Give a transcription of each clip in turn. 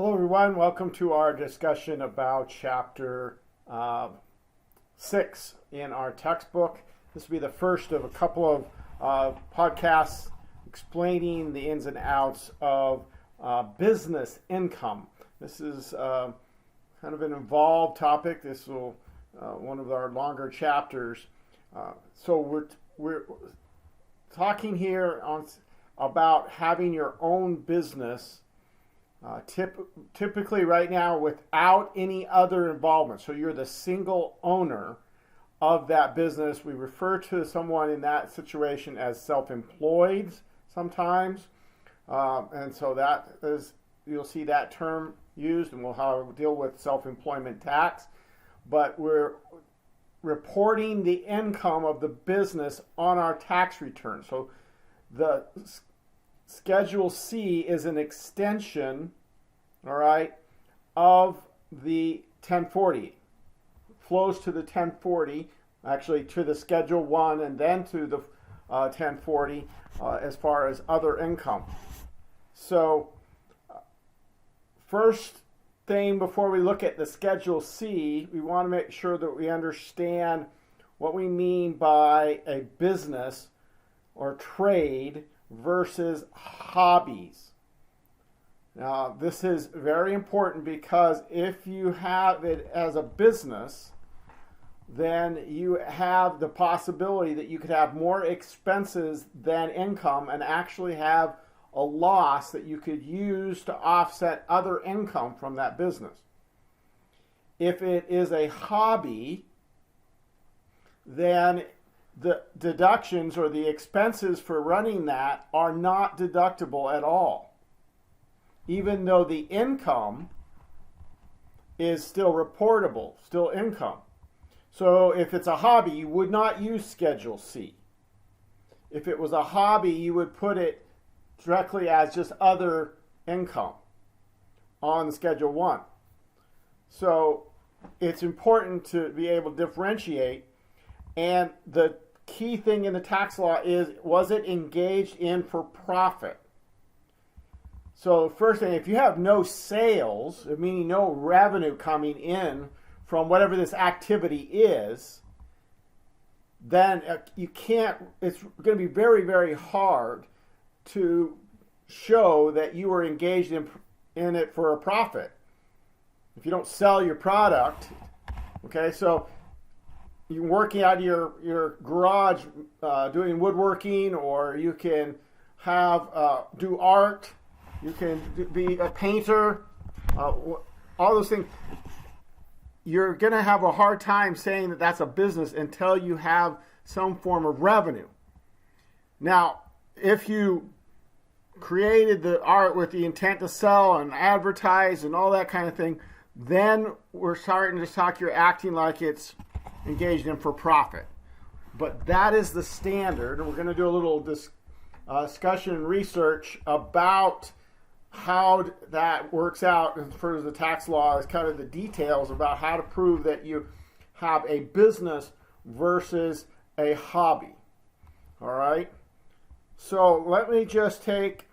Hello everyone, welcome to our discussion about chapter 6 in our textbook. This will be the first of a couple of podcasts explaining the ins and outs of business income. This is kind of an involved topic. This will one of our longer chapters. So we're talking here about having your own business. Typically right now without any other involvement. So you're the single owner of that business. We refer to someone in that situation as self-employed sometimes. And so that is, you'll see that term used, and we'll deal with self-employment tax. But we're reporting the income of the business on our tax return. So the Schedule C is an extension, all right, of the 1040. Flows to the 1040, actually to the Schedule 1 and then to the 1040 as far as other income. So first thing before we look at the Schedule C, we want to make sure that we understand what we mean by a business or trade versus hobbies. Now, this is very important because if you have it as a business, then you have the possibility that you could have more expenses than income and actually have a loss that you could use to offset other income from that business. If it is a hobby, then the deductions or the expenses for running that are not deductible at all, even though the income is still reportable, still income. So if it's a hobby, you would not use Schedule C. If it was a hobby, you would put it directly as just other income on Schedule 1. So it's important to be able to differentiate. And the key thing in the tax law is, was it engaged in for profit? So first thing, if you have no sales, meaning no revenue coming in from whatever this activity is, then you can't, it's going to be very, very hard to show that you were engaged in it for a profit. If you don't sell your product, okay, so you're working out of your garage doing woodworking, or you can have do art, you can be a painter, all those things. You're going to have a hard time saying that that's a business until you have some form of revenue. Now, if you created the art with the intent to sell and advertise and all that kind of thing, then we're starting to talk, you're acting like it's engaged in for profit. But that is the standard, and we're going to do a little discussion and research about how that works out as far as the tax law, is kind of the details about how to prove that you have a business versus a hobby. All right, so let me just take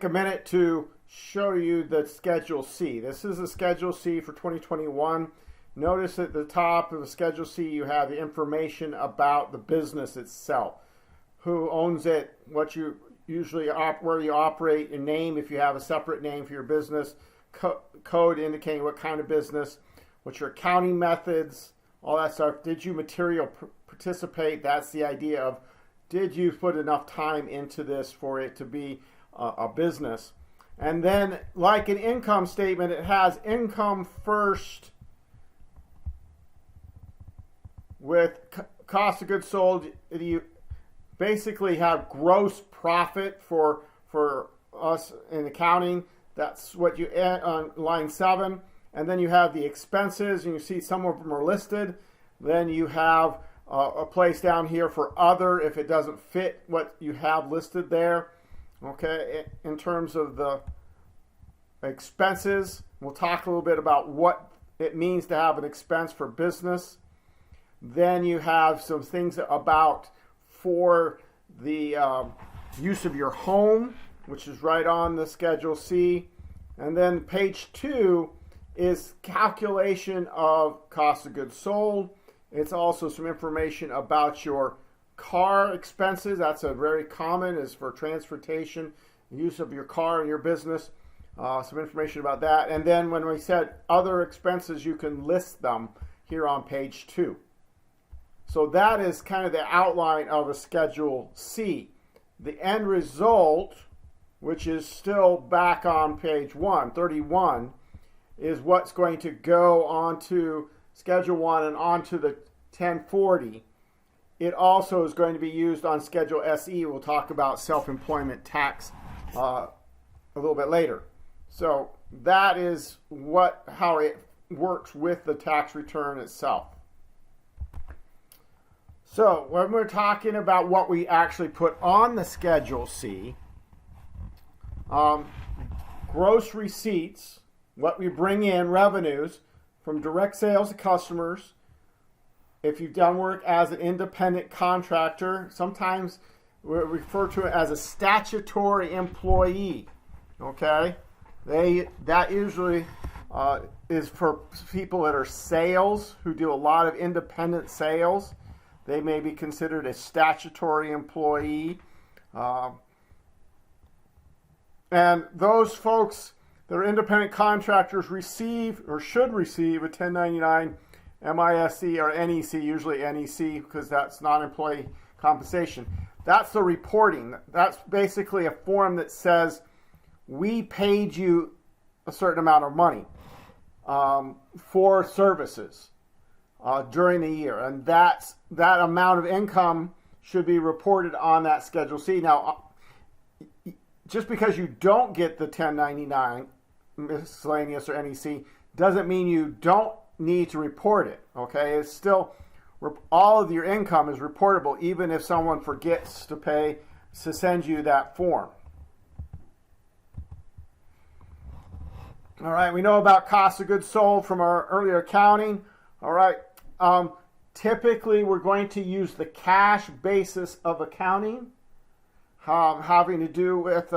a minute to show you the Schedule C. This is the Schedule C for 2021. Notice at the top of the Schedule C you have the information about the business itself. Who owns it, what you usually where you operate, your name if you have a separate name for your business, code indicating what kind of business, what's your accounting methods, all that stuff. Did you material participate? That's the idea of, did you put enough time into this for it to be a business? And then, like an income statement, it has income first with cost of goods sold. You basically have gross profit for us in accounting. That's what you add on line 7. And then you have the expenses, and you see some of them are listed. Then you have a place down here for other if it doesn't fit what you have listed there. Okay, in terms of the expenses, we'll talk a little bit about what it means to have an expense for business. Then you have some things about for the use of your home, which is right on the Schedule C. And then page 2 is calculation of cost of goods sold. It's also some information about your car expenses. That's a very common, is for transportation, use of your car in your business. Some information about that. And then when we said other expenses, you can list them here on page 2. So that is kind of the outline of a Schedule C. The end result, which is still back on page 31, is what's going to go onto Schedule 1 and onto the 1040. It also is going to be used on Schedule SE. We'll talk about self-employment tax a little bit later. So that is how it works with the tax return itself. So when we're talking about what we actually put on the Schedule C, gross receipts, what we bring in, revenues from direct sales to customers. If you've done work as an independent contractor, sometimes we refer to it as a statutory employee. Okay, that usually is for people that are sales, who do a lot of independent sales. They may be considered a statutory employee. And those folks that are independent contractors receive or should receive a 1099 MISC or NEC, usually NEC because that's non-employee compensation. That's the reporting. That's basically a form that says we paid you a certain amount of money for services during the year. And that amount of income should be reported on that Schedule C. Now, just because you don't get the 1099 miscellaneous or NEC doesn't mean you don't need to report it. Okay, it's still, all of your income is reportable even if someone forgets to send you that form. All right, we know about cost of goods sold from our earlier accounting. All right, typically we're going to use the cash basis of accounting, having to do with,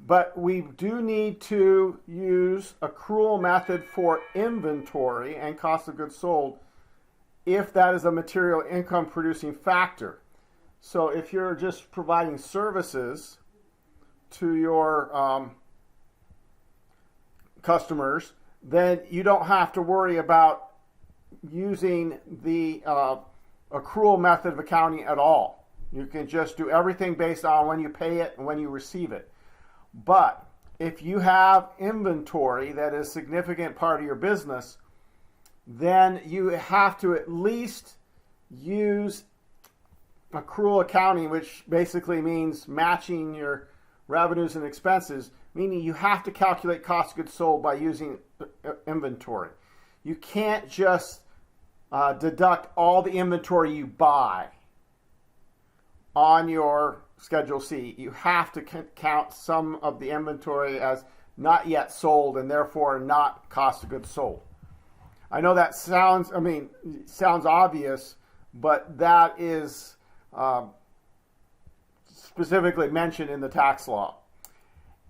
but we do need to use accrual method for inventory and cost of goods sold if that is a material income producing factor. So if you're just providing services to your customers, then you don't have to worry about using the accrual method of accounting at all. You can just do everything based on when you pay it and when you receive it. But if you have inventory that is a significant part of your business, then you have to at least use accrual accounting, which basically means matching your revenues and expenses, meaning you have to calculate cost of goods sold by using inventory. You can't just deduct all the inventory you buy on your Schedule C. You have to count some of the inventory as not yet sold and therefore not cost of goods sold. I know that sounds obvious, but that is specifically mentioned in the tax law.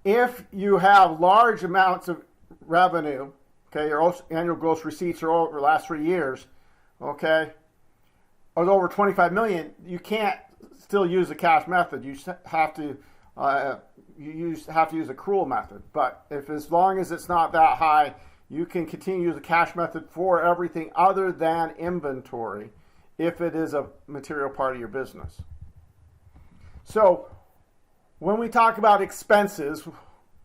If you have large amounts of revenue, okay, your annual gross receipts are over the last 3 years, okay, or over 25 million, you can't still use the cash method. You have to use accrual method. But as long as it's not that high, you can continue to use the cash method for everything other than inventory if it is a material part of your business. So when we talk about expenses,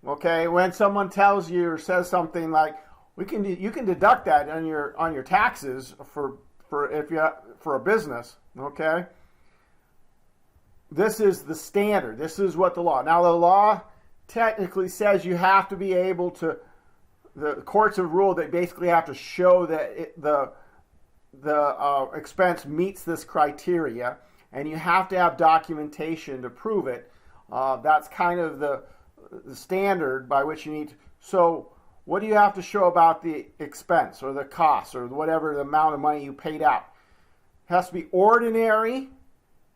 okay, when someone tells you or says something like, you can deduct that on your taxes for a business, okay? This is the standard. This is what the law. Now the law technically says you have to be able to. The courts have ruled that basically have to show that expense meets this criteria, and you have to have documentation to prove it. That's kind of the standard by which you need to. So what do you have to show about the expense or the cost or whatever the amount of money you paid out? It has to be ordinary,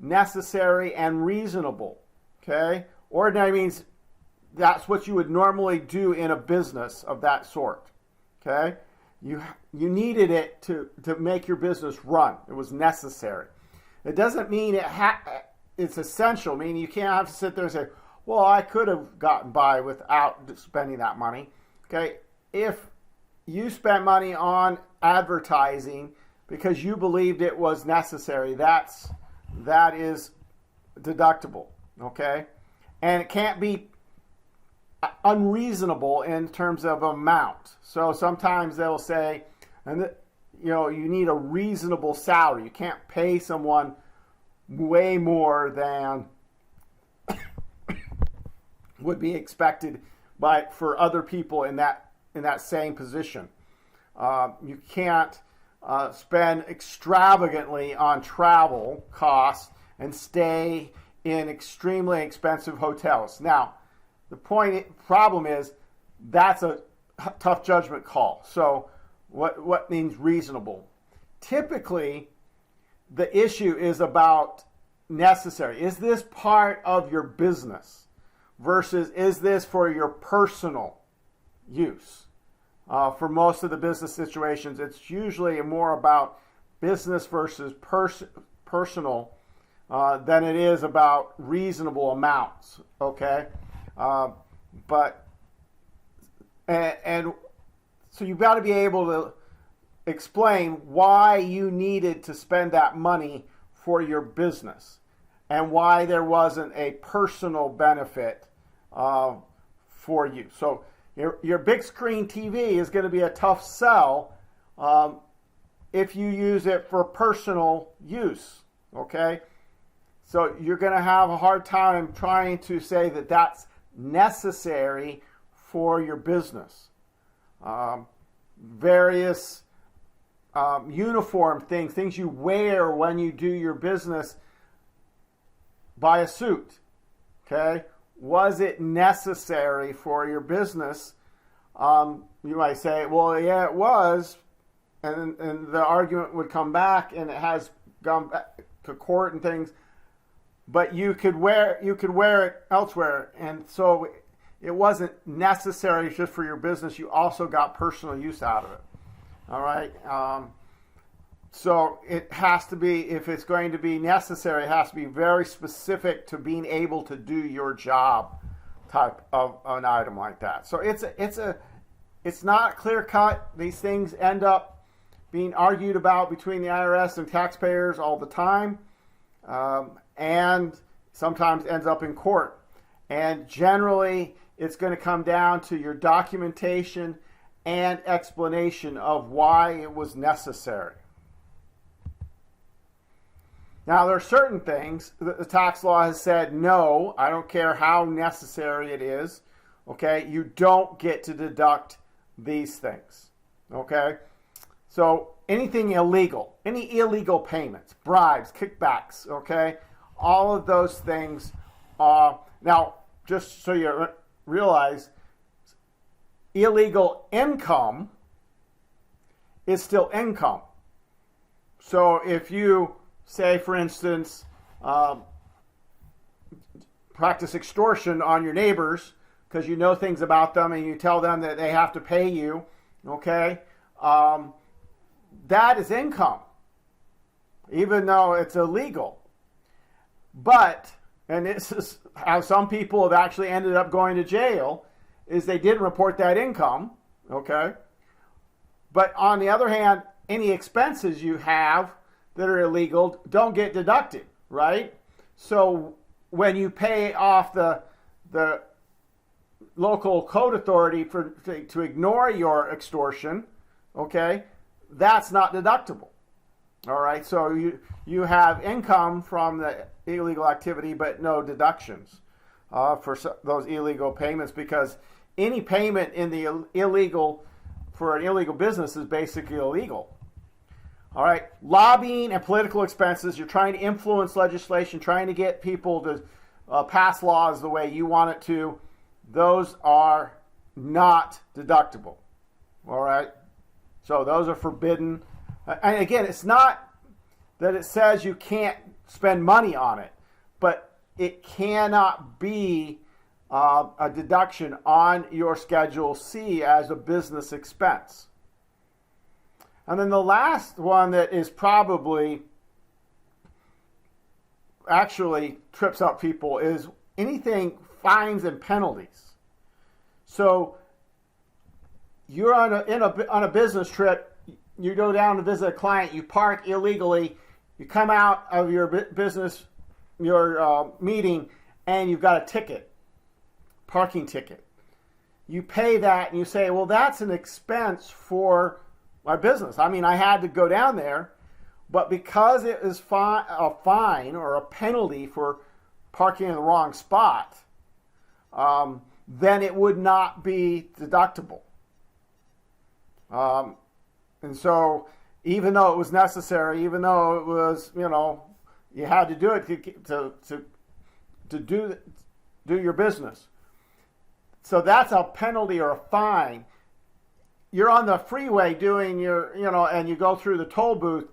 necessary, and reasonable. Okay? Ordinary means that's what you would normally do in a business of that sort. Okay? You needed it to make your business run. It was necessary. It doesn't mean it's essential. Meaning you can't have to sit there and say, well, I could have gotten by without spending that money. Okay? If you spent money on advertising because you believed it was necessary, that is deductible. Okay? And it can't be unreasonable in terms of amount. So sometimes they'll say, you need a reasonable salary. You can't pay someone way more than would be expected for other people in that same position. You can't spend extravagantly on travel costs and stay in extremely expensive hotels. Now, the problem is that's a tough judgment call. So what means reasonable? Typically, the issue is about necessary. Is this part of your business versus is this for your personal use? For most of the business situations, it's usually more about business versus personal than it is about reasonable amounts. Okay? So you've got to be able to explain why you needed to spend that money for your business and why there wasn't a personal benefit for you. So your big screen TV is going to be a tough sell if you use it for personal use. Okay? So you're going to have a hard time trying to say that that's necessary for your business. Various uniform things you wear when you do your business. Buy a suit. Okay? Was it necessary for your business? You might say, well, yeah, it was. And the argument would come back, and it has gone back to court and things. But you could wear it elsewhere, and so it wasn't necessary just for your business. You also got personal use out of it. All right. So it has to be, if it's going to be necessary, it has to be very specific to being able to do your job type of an item like that. So it's not clear cut. These things end up being argued about between the IRS and taxpayers all the time. And sometimes ends up in court. And generally, it's going to come down to your documentation and explanation of why it was necessary. Now, there are certain things that the tax law has said, no, I don't care how necessary it is. Okay, you don't get to deduct these things. Okay, so anything illegal, any illegal payments, bribes, kickbacks, okay, all of those things. Now, just so you realize, illegal income is still income. So if you say, for instance, practice extortion on your neighbors because you know things about them and you tell them that they have to pay you, okay, that is income, even though it's illegal. But, and this is how some people have actually ended up going to jail, is they didn't report that income, okay? But on the other hand, any expenses you have that are illegal don't get deducted, right? So when you pay off the local code authority to ignore your extortion, okay, that's not deductible. All right, so you have income from the illegal activity, but no deductions for those illegal payments, because any payment in the illegal for an illegal business is basically illegal. All right, lobbying and political expenses. You're trying to influence legislation, trying to get people to pass laws the way you want it to. Those are not deductible. All right, so those are forbidden. And again, it's not that it says you can't spend money on it, but it cannot be a deduction on your Schedule C as a business expense. And then the last one that is probably actually trips up people is anything fines and penalties. So you're on a business trip, you go down to visit a client, you park illegally, you come out of your business, your meeting, and you've got a ticket, parking ticket. You pay that and you say, well, that's an expense for my business. I mean, I had to go down there, but because it is a fine or a penalty for parking in the wrong spot, then it would not be deductible. And so even though it was necessary, even though it was, you had to do it to do your business. So that's a penalty or a fine. You're on the freeway doing your, and you go through the toll booth.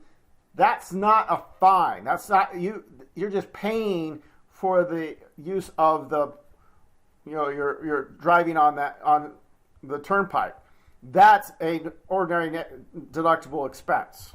That's not a fine. That's not you. You're just paying for the use of the, you're driving on the turnpike. That's an ordinary deductible expense.